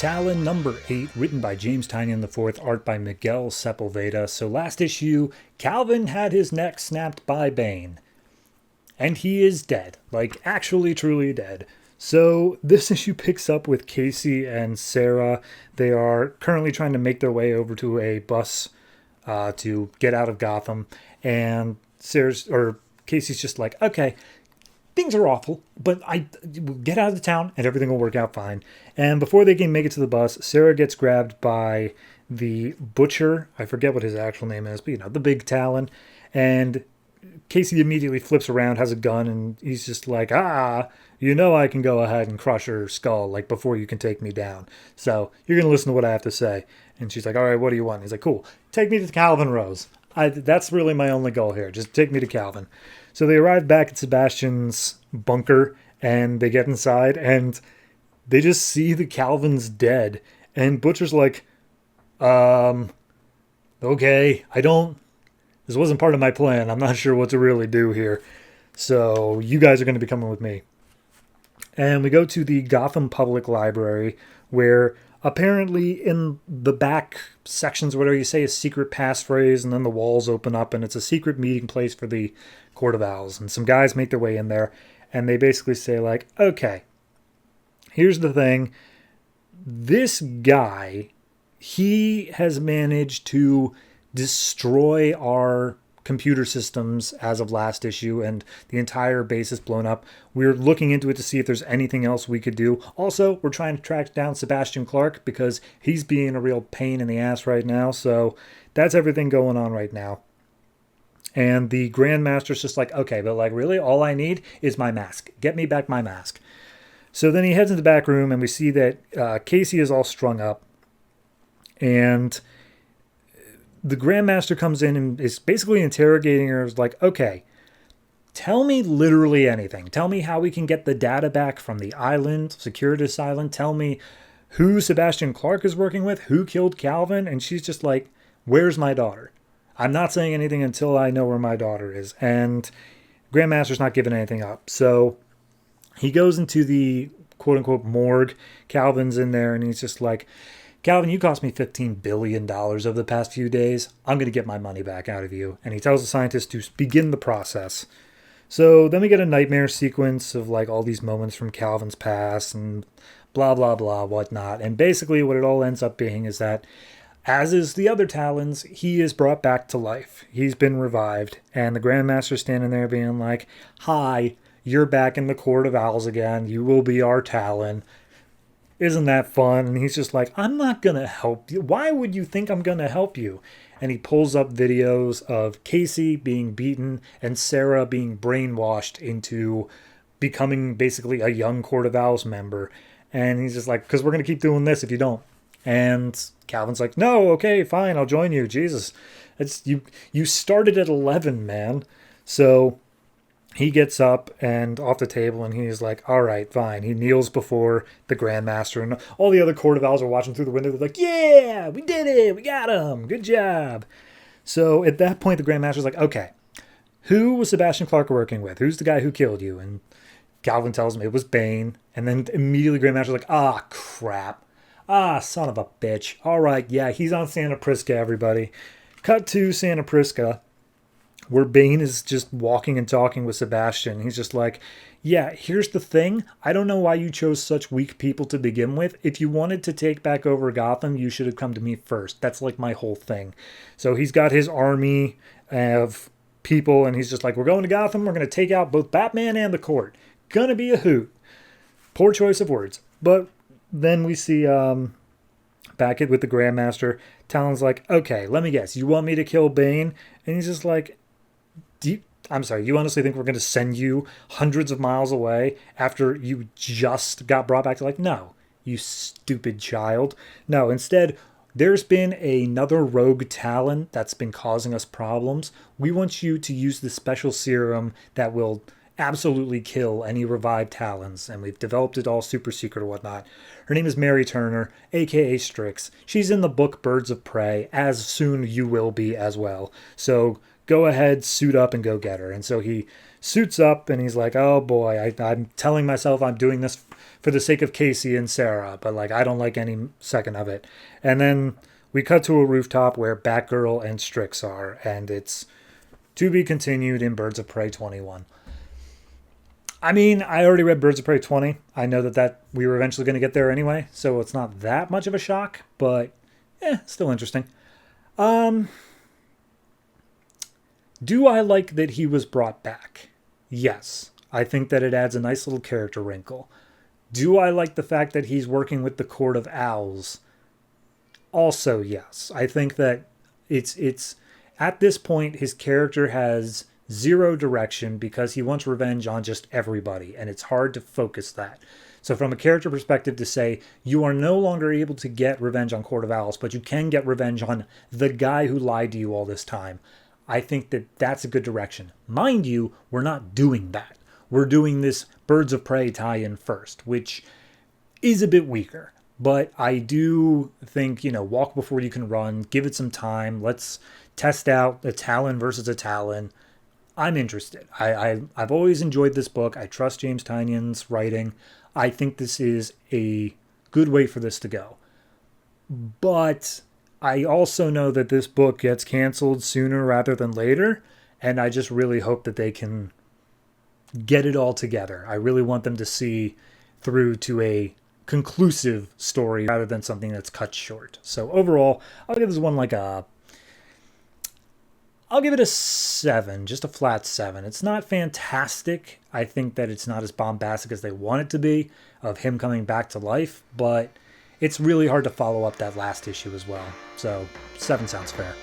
Talon number 8, written by James Tynion IV, art by Miguel Sepulveda. So last issue, Calvin had his neck snapped by Bane. And he is dead. Like, actually, truly dead. So this issue picks up with Casey and Sarah. They are currently trying to make their way over to a bus to get out of Gotham. And Casey's just like, okay, things are awful, but we'll get out of the town and everything will work out fine. And before they can make it to the bus, Sarah gets grabbed by the butcher. I forget what his actual name is, but the big Talon. And Casey immediately flips around, has a gun, and he's just like, I can go ahead and crush her skull, like, before you can take me down. So you're going to listen to what I have to say. And she's like, all right, what do you want? He's like, cool, take me to Calvin Rose. That's really my only goal here. Just take me to Calvin. So they arrive back at Sebastian's bunker, and they get inside, and they just see the Calvin's dead. And Butcher's like, okay, this wasn't part of my plan. I'm not sure what to really do here. So you guys are going to be coming with me. And we go to the Gotham Public Library, where apparently in the back sections, whatever you say, a secret passphrase, and then the walls open up, and it's a secret meeting place for the Court of Owls. And some guys make their way in there, and they basically say, like, okay, here's the thing. This guy, he has managed to destroy our computer systems as of last issue, and the entire base is blown up. We're looking into it to see if there's anything else we could do. Also, we're trying to track down Sebastian Clark because he's being a real pain in the ass right now. So that's everything going on right now. And the Grandmaster's just like, okay, but like, really, all I need is my mask. Get me back my mask. So then he heads into the back room, and we see that Casey is all strung up, and the Grandmaster comes in and is basically interrogating her. Is like, okay, tell me literally anything. Tell me how we can get the data back from the island, Securitas Island. Tell me who Sebastian Clark is working with, who killed Calvin. And she's just like, where's my daughter? I'm not saying anything until I know where my daughter is. And Grandmaster's not giving anything up. So he goes into the quote-unquote morgue. Calvin's in there, and he's just like, Calvin, you cost me $15 billion over the past few days. I'm going to get my money back out of you. And he tells the scientist to begin the process. So then we get a nightmare sequence of like all these moments from Calvin's past and blah, blah, blah, whatnot. And basically what it all ends up being is that, as is the other Talons, he is brought back to life. He's been revived. And the Grandmaster's standing there being like, hi, you're back in the Court of Owls again. You will be our Talon. Isn't that fun? And he's just like, I'm not going to help you. Why would you think I'm going to help you? And he pulls up videos of Casey being beaten and Sarah being brainwashed into becoming basically a young Court of Owls member. And he's just like, because we're going to keep doing this if you don't. And Calvin's like, no, okay, fine, I'll join you. Jesus, it's you started at 11, man. So he gets up and off the table, and he's like, all right, fine. He kneels before the Grandmaster, and all the other Court of Owls are watching through the window. They're like, yeah, we did it. We got him. Good job. So at that point, the Grandmaster's like, okay, who was Sebastian Clark working with? Who's the guy who killed you? And Calvin tells him it was Bane. And then immediately Grandmaster's like, ah, crap. Ah, son of a bitch. All right, yeah, he's on Santa Prisca, everybody. Cut to Santa Prisca, where Bane is just walking and talking with Sebastian. He's just like, yeah, here's the thing. I don't know why you chose such weak people to begin with. If you wanted to take back over Gotham, you should have come to me first. That's like my whole thing. So he's got his army of people, and he's just like, we're going to Gotham. We're going to take out both Batman and the court. Gonna be a hoot. Poor choice of words. But then we see back with the Grandmaster. Talon's like, okay, let me guess. You want me to kill Bane? And he's just like, you honestly think we're going to send you hundreds of miles away after you just got brought back to life? No, you stupid child. No, instead, there's been another rogue Talon that's been causing us problems. We want you to use the special serum that will absolutely kill any revived Talons, and we've developed it all super secret or whatnot. Her name is Mary Turner, aka Strix. She's in the book Birds of Prey, as soon you will be as well. So go ahead, suit up, and go get her. And so he suits up and he's like, oh boy, I'm telling myself I'm doing this for the sake of Casey and Sarah, but like I don't like any second of it. And then we cut to a rooftop where Batgirl and Strix are, and it's to be continued in Birds of Prey 21. I mean, I already read Birds of Prey 20. I know that we were eventually going to get there anyway, so it's not that much of a shock, but still interesting. Do I like that he was brought back? Yes. I think that it adds a nice little character wrinkle. Do I like the fact that he's working with the Court of Owls? Also, yes. I think that it's at this point his character has zero direction because he wants revenge on just everybody, and it's hard to focus that. So from a character perspective, to say you are no longer able to get revenge on Court of Owls, but you can get revenge on the guy who lied to you all this time, I think that that's a good direction. Mind you, we're not doing that. We're doing this Birds of Prey tie-in first, which is a bit weaker. But I do think, walk before you can run, give it some time. Let's test out a Talon versus a Talon. I'm interested. I've always enjoyed this book. I trust James Tynion's writing. I think this is a good way for this to go. But I also know that this book gets canceled sooner rather than later, and I just really hope that they can get it all together. I really want them to see through to a conclusive story rather than something that's cut short. So overall, I'll give this one I'll give it a 7, just a flat 7. It's not fantastic. I think that it's not as bombastic as they want it to be, of him coming back to life, but it's really hard to follow up that last issue as well. So 7 sounds fair.